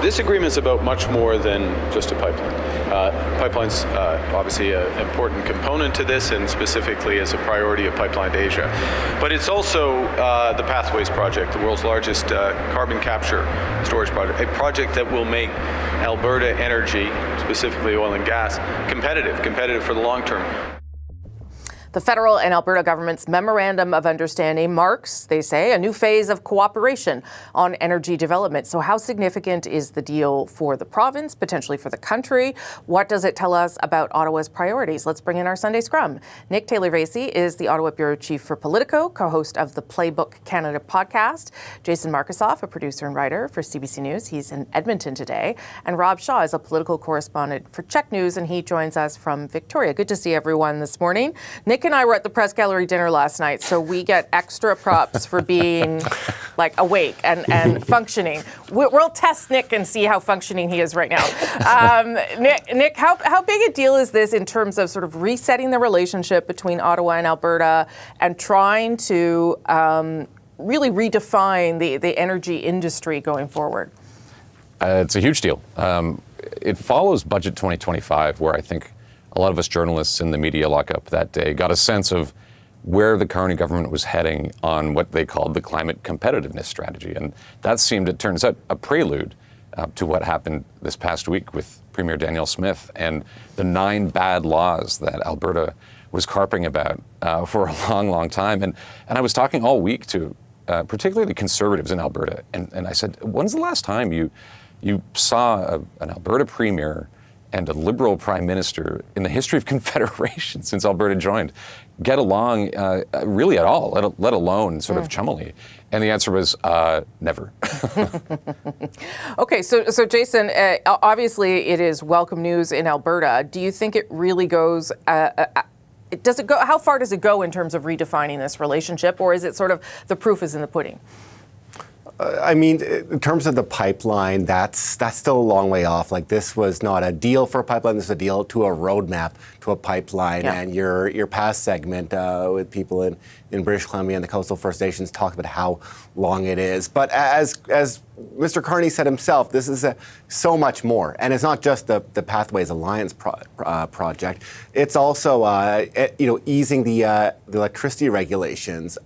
This agreement is about much more than just a pipeline. Pipeline's obviously an important component to this, and specifically as a priority of Pipeline to Asia. But it's also the Pathways Project, the world's largest carbon capture storage project, a project that will make Alberta energy, specifically oil and gas, competitive for the long term. The federal and Alberta government's memorandum of understanding marks, they say, a new phase of cooperation on energy development. So how significant is the deal for the province, potentially for the country? What does it tell us about Ottawa's priorities? Let's bring in our Sunday Scrum. Nick Taylor-Vaisey is the Ottawa Bureau Chief for Politico, co-host of the Playbook Canada podcast. Jason Markusoff, a producer and writer for CBC News. He's in Edmonton today. And Rob Shaw is a political correspondent for CHEK News, and he joins us from Victoria. Good to see everyone this morning. Nick and I were at the press gallery dinner last night, so we get extra props for being like awake and functioning. We'll test Nick and see how functioning he is right now. Nick, how big a deal is this in terms of sort of resetting the relationship between Ottawa and Alberta and trying to really redefine the energy industry going forward? It's a huge deal. It follows Budget 2025, where I think a lot of us journalists in the media lockup that day got a sense of where the Carney government was heading on what they called the climate competitiveness strategy. And that seemed, it turns out, a prelude to what happened this past week with Premier Danielle Smith and the 9 bad laws that Alberta was carping about for a long, long time. And I was talking all week to particularly the Conservatives in Alberta. And I said, when's the last time you saw an Alberta Premier and a Liberal Prime Minister in the history of Confederation since Alberta joined get along really at all, let alone sort of chummily? And the answer was never. Okay, so Jason, obviously it is welcome news in Alberta. Do you think it really goes, does it go, how far does it go in terms of redefining this relationship, or is it sort of the proof is in the pudding? I mean, in terms of the pipeline, that's still a long way off. Like, this was not a deal for a pipeline. This is a deal to a roadmap to a pipeline. Yeah. And your past segment with people in British Columbia and the Coastal First Nations talked about how long it is. But as Mr. Carney said himself, this is so much more. And it's not just the Pathways Alliance project. It's also easing the electricity regulations,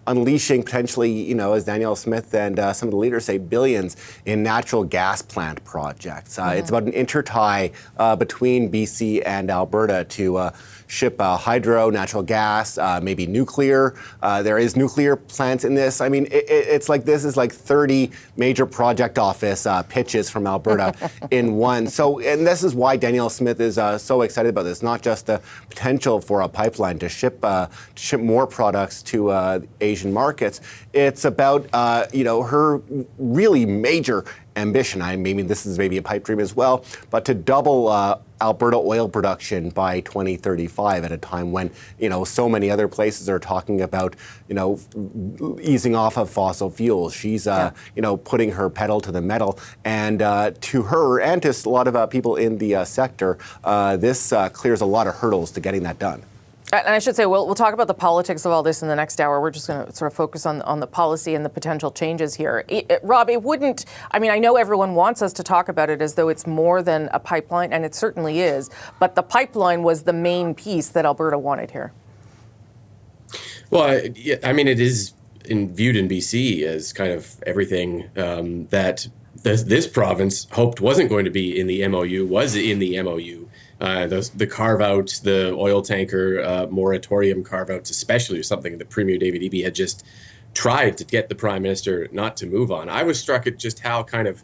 unleashing potentially, as Danielle Smith and some of the leaders say, billions in natural gas plant projects. It's about an intertie between BC and Alberta to ship hydro, natural gas, maybe nuclear. There is nuclear plants in this. I mean, it's like this is like 30 major project office pitches from Alberta in one. So, and this is why Danielle Smith is so excited about this. Not just the potential for a pipeline to ship more products to Asian markets. It's about her really major ambition. I mean, this is maybe a pipe dream as well, but to double Alberta oil production by 2035 at a time when, so many other places are talking about, easing off of fossil fuels. She's, putting her pedal to the metal. And to her and to a lot of people in the sector, this clears a lot of hurdles to getting that done. And I should say, we'll talk about the politics of all this in the next hour. We're just going to sort of focus on the policy and the potential changes here. Rob, it wouldn't, I know everyone wants us to talk about it as though it's more than a pipeline, and it certainly is, but the pipeline was the main piece that Alberta wanted here. Well, it is viewed in BC as kind of everything that this province hoped wasn't going to be in the MOU, was in the MOU. The carve-outs, the oil tanker moratorium carve-outs especially, was something that Premier David Eby had just tried to get the Prime Minister not to move on. I was struck at just how kind of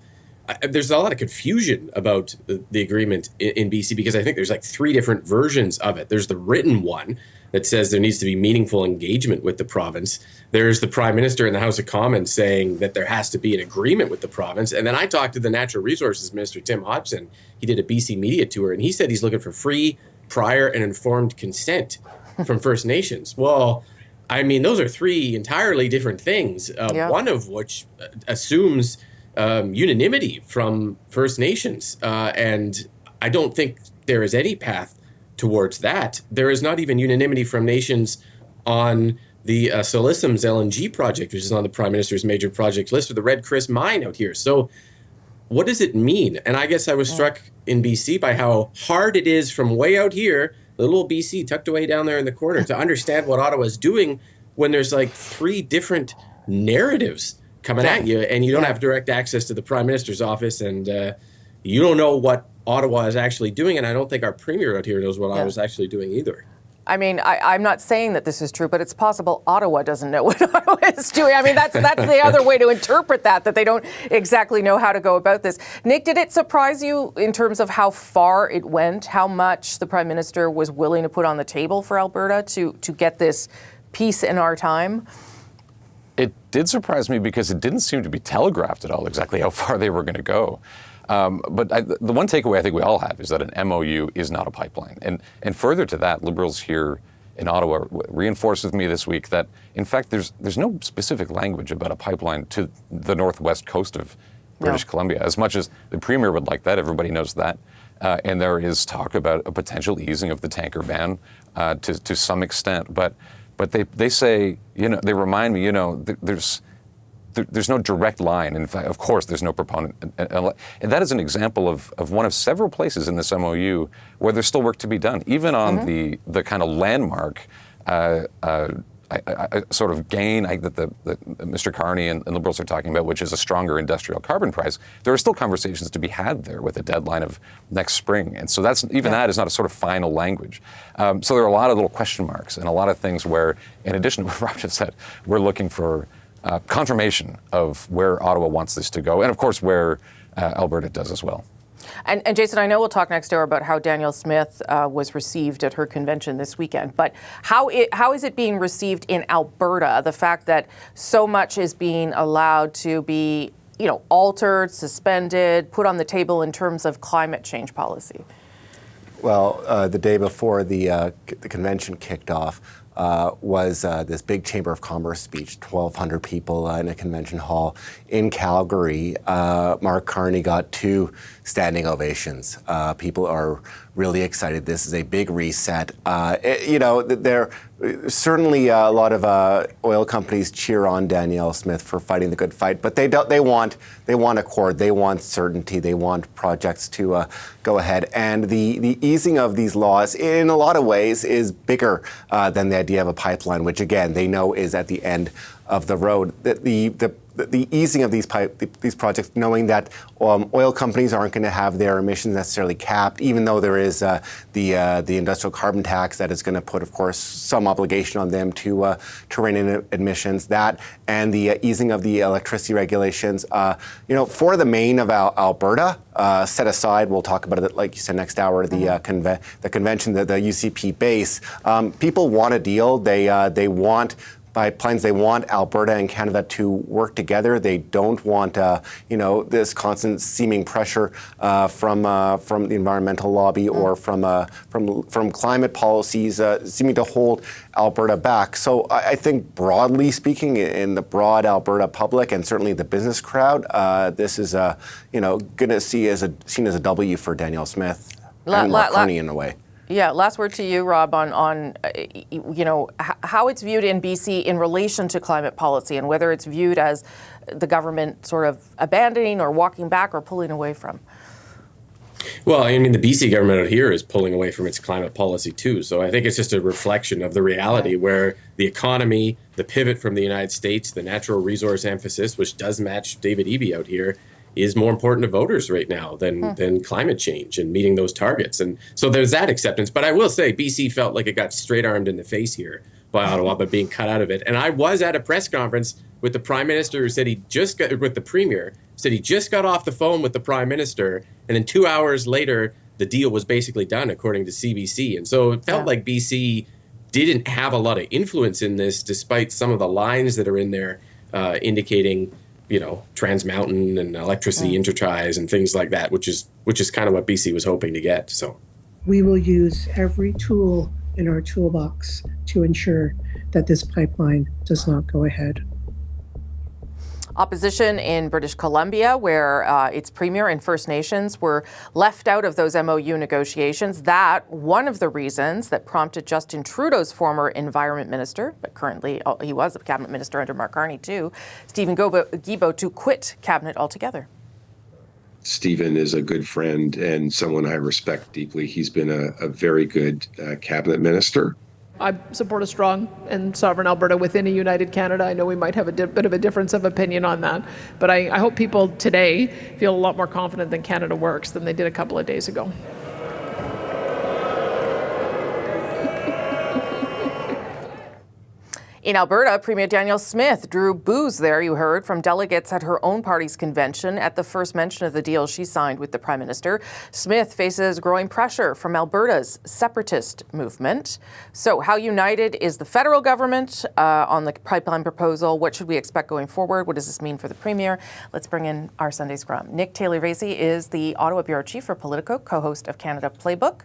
there's a lot of confusion about the agreement in BC, because I think there's like 3 different versions of it. There's the written one that says there needs to be meaningful engagement with the province. There's the Prime Minister in the House of Commons saying that there has to be an agreement with the province. And then I talked to the Natural Resources Minister, Tim Hodgson. He did a BC media tour, and he said he's looking for free, prior, and informed consent from First Nations. Well, those are 3 entirely different things, one of which assumes unanimity from First Nations. And I don't think there is any path towards that. There is not even unanimity from nations on the Solisum's LNG project, which is on the Prime Minister's major project list, or the Red Chris mine out here. So what does it mean? And I guess I was struck in BC by how hard it is from way out here, little BC tucked away down there in the corner, to understand what Ottawa's doing when there's like 3 different narratives coming at you, and you don't have direct access to the Prime Minister's office, and you don't know what Ottawa is actually doing. And I don't think our Premier out here knows what Ottawa's actually doing either. I mean, I'm not saying that this is true, but it's possible Ottawa doesn't know what Ottawa is doing. I mean, that's the other way to interpret that they don't exactly know how to go about this. Nick, did it surprise you in terms of how far it went, how much the Prime Minister was willing to put on the table for Alberta to get this peace in our time? It did surprise me because it didn't seem to be telegraphed at all exactly how far they were going to go. But the one takeaway I think we all have is that an MOU is not a pipeline. And further to that, Liberals here in Ottawa reinforced with me this week that, in fact, there's no specific language about a pipeline to the northwest coast of British Columbia. As much as the Premier would like that, everybody knows that. And there is talk about a potential easing of the tanker ban to some extent. But they say, they remind me, there's no direct line. In fact, of course, there's no proponent. And that is an example of one of several places in this MOU where there's still work to be done, even on the kind of landmark sort of gain that Mr. Carney and Liberals are talking about, which is a stronger industrial carbon price. There are still conversations to be had there with a deadline of next spring. And so that is not a sort of final language. So there are a lot of little question marks and a lot of things where, in addition to what Rob just said, we're looking for confirmation of where Ottawa wants this to go, and of course where Alberta does as well. And Jason, I know we'll talk next hour about how Danielle Smith was received at her convention this weekend, but how is it being received in Alberta, the fact that so much is being allowed to be, altered, suspended, put on the table in terms of climate change policy? Well, the day before the convention kicked off, was this big Chamber of Commerce speech, 1,200 people in a convention hall in Calgary. Mark Carney got 2 standing ovations. People are really excited. This is a big reset. There certainly a lot of oil companies cheer on Danielle Smith for fighting the good fight, but they want accord, they want certainty, they want projects to go ahead. And the easing of these laws, in a lot of ways, is bigger than the idea of a pipeline, which again they know is at the end of the road. The easing of these projects, knowing that oil companies aren't going to have their emissions necessarily capped, even though there is the industrial carbon tax that is going to put, of course, some obligation on them to rein in emissions. That and the easing of the electricity regulations, for the main of Alberta, set aside. We'll talk about it, like you said, next hour. The convention, the UCP base. People want a deal. They want pipelines. They want Alberta and Canada to work together. They don't want, this constant seeming pressure from the environmental lobby or from climate policies seeming to hold Alberta back. So I think, broadly speaking, in the broad Alberta public and certainly the business crowd, this is going to seen as a W for Danielle Smith and Mark Carney in a way. Yeah, last word to you, Rob, on how it's viewed in BC in relation to climate policy and whether it's viewed as the government sort of abandoning or walking back or pulling away from. Well, I mean, the BC government out here is pulling away from its climate policy too. So I think it's just a reflection of the reality where the economy, the pivot from the United States, the natural resource emphasis, which does match David Eby out here, is more important to voters right now than climate change and meeting those targets. And so there's that acceptance. But I will say BC felt like it got straight-armed in the face here by Ottawa, but being cut out of it. And I was at a press conference with the Prime Minister who said with the Premier, said he just got off the phone with the Prime Minister, and then 2 hours later, the deal was basically done, according to CBC. And so it felt like BC didn't have a lot of influence in this, despite some of the lines that are in there indicating Trans Mountain and electricity interties and things like that, which is kind of what BC was hoping to get. So we will use every tool in our toolbox to ensure that this pipeline does not go ahead. Opposition in British Columbia, where its premier and First Nations were left out of those MOU negotiations. That one of the reasons that prompted Justin Trudeau's former environment minister, but currently he was a cabinet minister under Mark Carney too, Stephen Guilbeault, to quit cabinet altogether. Stephen is a good friend and someone I respect deeply. He's been a very good cabinet minister. I support a strong and sovereign Alberta within a united Canada. I know we might have a bit of a difference of opinion on that, but I hope people today feel a lot more confident that Canada works than they did a couple of days ago. In Alberta, Premier Danielle Smith drew boos there, you heard, from delegates at her own party's convention at the first mention of the deal she signed with the Prime Minister. Smith faces growing pressure from Alberta's separatist movement. So how united is the federal government on the pipeline proposal? What should we expect going forward? What does this mean for the Premier? Let's bring in our Sunday Scrum. Nick Taylor-Vaisey is the Ottawa Bureau Chief for Politico, co-host of Canada Playbook.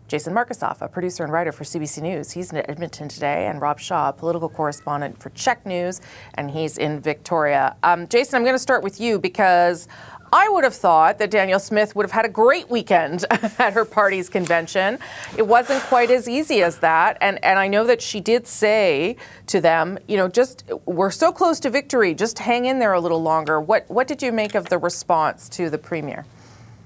Jason Markusoff, a producer and writer for CBC News. He's in Edmonton today. And Rob Shaw, a political correspondent for CHEK News, and he's in Victoria. Jason, I'm going to start with you because I would have thought that Danielle Smith would have had a great weekend at her party's convention. It wasn't quite as easy as that. And I know that she did say to them, just we're so close to victory, just hang in there a little longer. What did you make of the response to the Premier?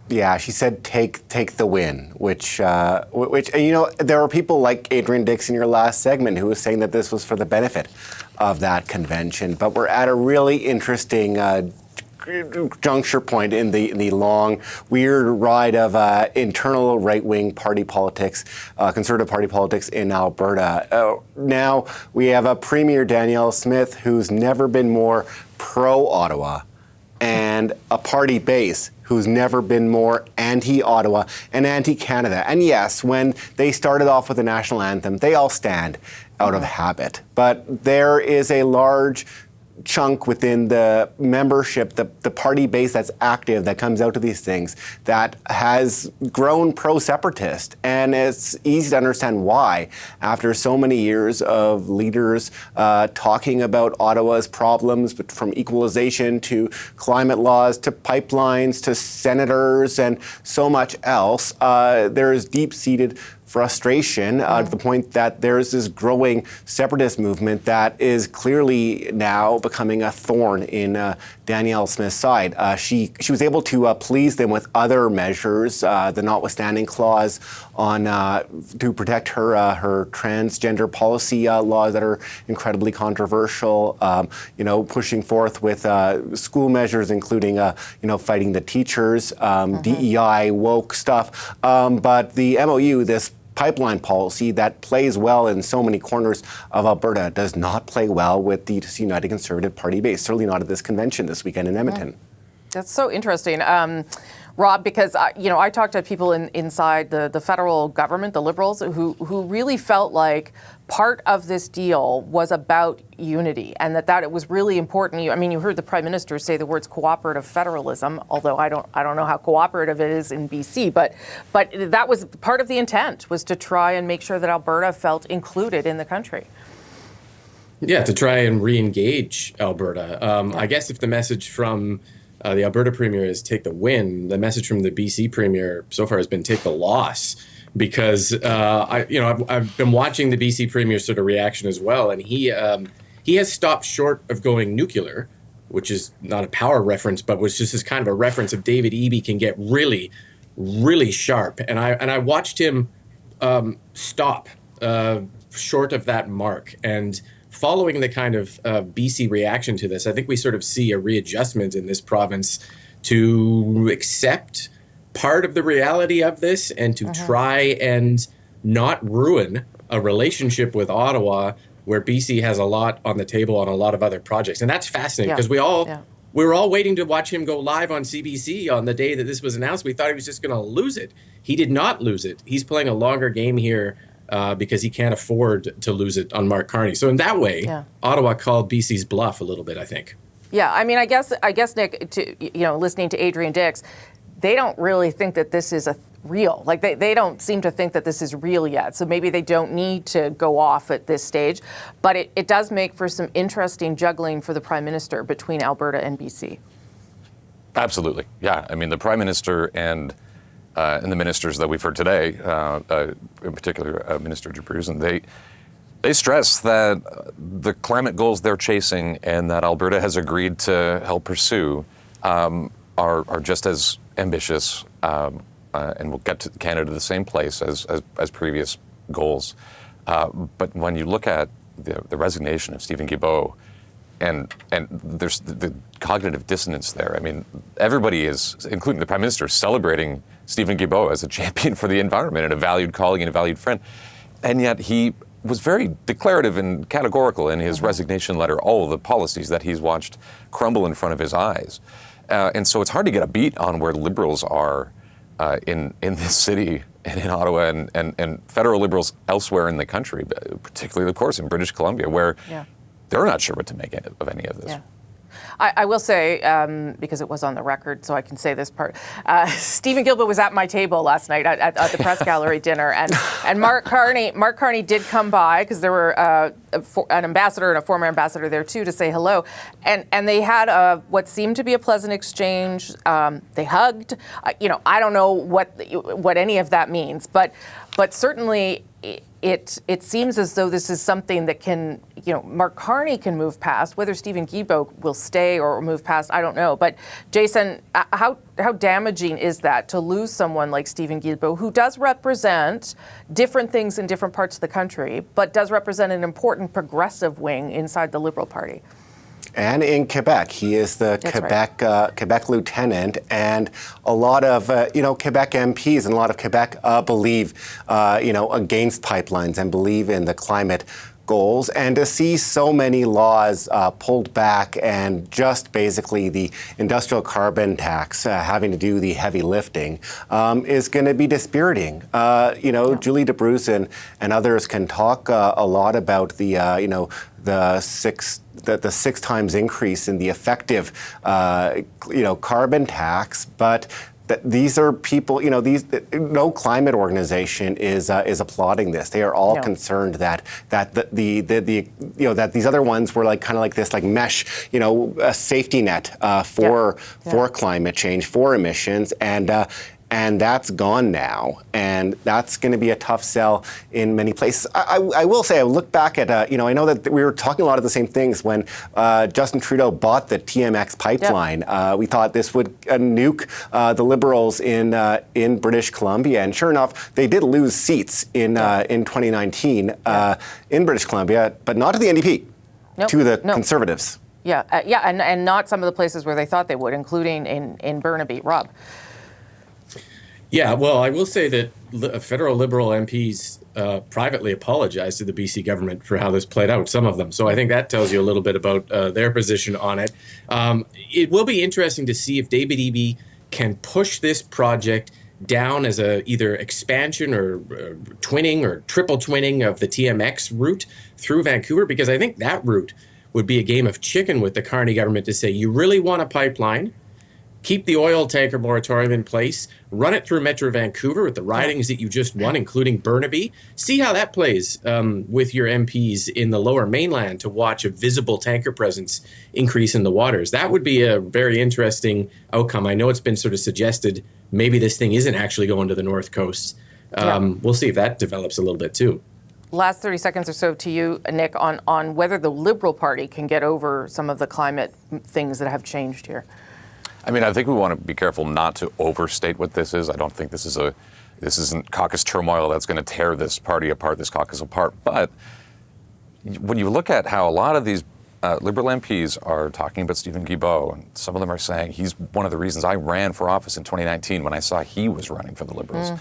Yeah, she said take the win, which there are people like Adrian Dix in your last segment who was saying that this was for the benefit of that convention. But we're at a really interesting juncture point in the long, weird ride of internal right-wing party politics, Conservative Party politics in Alberta. Now we have a Premier Danielle Smith who's never been more pro-Ottawa, and a party base who's never been more anti-Ottawa and anti-Canada. And yes, when they started off with the national anthem, they all stand out of habit. But there is a large chunk within the membership, the party base that's active, that comes out to these things, that has grown pro-separatist. And it's easy to understand why, after so many years of leaders talking about Ottawa's problems, but from equalization to climate laws to pipelines to senators and so much else, there is deep-seated frustration to the point that there's this growing separatist movement that is clearly now becoming a thorn in Danielle Smith's side. She was able to please them with other measures, the notwithstanding clause on to protect her transgender policy laws that are incredibly controversial. Pushing forth with school measures, including fighting the teachers, DEI, woke stuff. But the MOU, this pipeline policy that plays well in so many corners of Alberta, does not play well with the United Conservative Party base, certainly not at this convention this weekend in Edmonton. That's so interesting. Rob, because I talked to people inside the federal government, the Liberals, who really felt like part of this deal was about unity, and that it was really important. You heard the Prime Minister say the words cooperative federalism, although I don't know how cooperative it is in BC, but that was part of the intent, was to try and make sure that Alberta felt included in the country. Yeah, to try and re-engage Alberta. I guess if the message from the Alberta Premier is take the win, the message from the BC Premier so far has been take the loss, because I've been watching the BC Premier's sort of reaction as well, and he has stopped short of going nuclear, which is not a power reference, but was just as kind of a reference of David Eby can get really, really sharp, and I watched him stop short of that mark. And following the kind of BC reaction to this, I think we sort of see a readjustment in this province to accept part of the reality of this and to try and not ruin a relationship with Ottawa where BC has a lot on the table on a lot of other projects. And that's fascinating because we were all waiting to watch him go live on CBC on the day that this was announced. We thought he was just going to lose it. He did not lose it. He's playing a longer game here because he can't afford to lose it on Mark Carney. So in that way, Ottawa called BC's bluff a little bit, I think. Yeah, I guess, Nick, listening to Adrian Dix, they don't really think that this is real. Like they don't seem to think that this is real yet. So maybe they don't need to go off at this stage. But it does make for some interesting juggling for the Prime Minister between Alberta and BC. Absolutely. Yeah. The Prime Minister and the ministers that we've heard today, in particular Minister Jabruzen, they stress that the climate goals they're chasing and that Alberta has agreed to help pursue are just as ambitious and will get to Canada the same place as previous goals. But when you look at the resignation of Stephen Guilbeault, and there's the cognitive dissonance there. I mean, everybody is, including the Prime Minister, celebrating Stephen Guilbeault as a champion for the environment and a valued colleague and a valued friend. And yet he was very declarative and categorical in his resignation letter, all of the policies that he's watched crumble in front of his eyes. And so it's hard to get a beat on where Liberals are in this city and in Ottawa and federal Liberals elsewhere in the country, particularly, of course, in British Columbia, where they're not sure what to make of any of this. Yeah. I will say, because it was on the record, so I can say this part, Stephen Guilbeault was at my table last night at the press gallery dinner, and Mark Carney did come by, because there were an ambassador and a former ambassador there too, to say hello, and they had what seemed to be a pleasant exchange. They hugged. I don't know what any of that means, but certainly it seems as though this is something that can, Mark Carney can move past. Whether Stephen Guilbeault will stay or move past, I don't know. But Jason, how damaging is that to lose someone like Stephen Guilbeault, who does represent different things in different parts of the country, but does represent an important progressive wing inside the Liberal Party? And in Quebec, he is the Quebec lieutenant, and a lot of Quebec MPs and a lot of Quebec believe against pipelines and believe in the climate goals, and to see so many laws pulled back and just basically the industrial carbon tax having to do the heavy lifting is going to be dispiriting. Julie DeBruce and others can talk a lot about the six times increase in the effective carbon tax, but these are people, no climate organization is applauding this. They are all concerned that these other ones were kind of like this mesh, a safety net for climate change, for emissions, and that's gone now, and that's going to be a tough sell in many places. I will say, I look back at, I know that we were talking a lot of the same things when Justin Trudeau bought the TMX pipeline. We thought this would nuke the Liberals in British Columbia, and sure enough, they did lose seats in 2019 in British Columbia, but not to the NDP, to the Conservatives. And not some of the places where they thought they would, including in Burnaby. Rob? Yeah, well, I will say that federal Liberal MPs privately apologized to the BC government for how this played out, some of them. So I think that tells you a little bit about their position on it. It will be interesting to see if David Eby can push this project down as either expansion or twinning or triple twinning of the TMX route through Vancouver, because I think that route would be a game of chicken with the Carney government to say, you really want a pipeline? Keep the oil tanker moratorium in place, run it through Metro Vancouver with the ridings that you just won, including Burnaby. See how that plays with your MPs in the Lower Mainland to watch a visible tanker presence increase in the waters. That would be a very interesting outcome. I know it's been sort of suggested maybe this thing isn't actually going to the North Coast. We'll see if that develops a little bit too. Last 30 seconds or so to you, Nick, on whether the Liberal Party can get over some of the climate things that have changed here. I mean, I think we want to be careful not to overstate what this is. I don't think this isn't caucus turmoil that's going to tear this party apart, this caucus apart. But when you look at how a lot of these Liberal MPs are talking about Stephen Guilbeault, and some of them are saying he's one of the reasons I ran for office in 2019 when I saw he was running for the Liberals.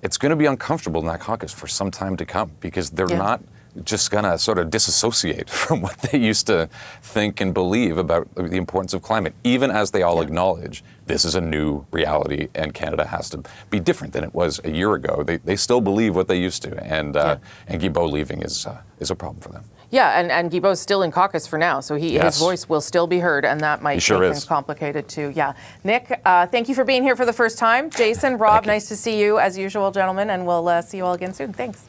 It's going to be uncomfortable in that caucus for some time to come, because they're not just going to sort of disassociate from what they used to think and believe about the importance of climate, even as they all acknowledge this is a new reality and Canada has to be different than it was a year ago. They still believe what they used to, and Guilbeault leaving is a problem for them. Yeah, and Guilbeault's still in caucus for now, so his voice will still be heard, and that might make things complicated too. Yeah. Nick, thank you for being here for the first time. Jason, Rob, nice to see you as usual, gentlemen, and we'll see you all again soon. Thanks.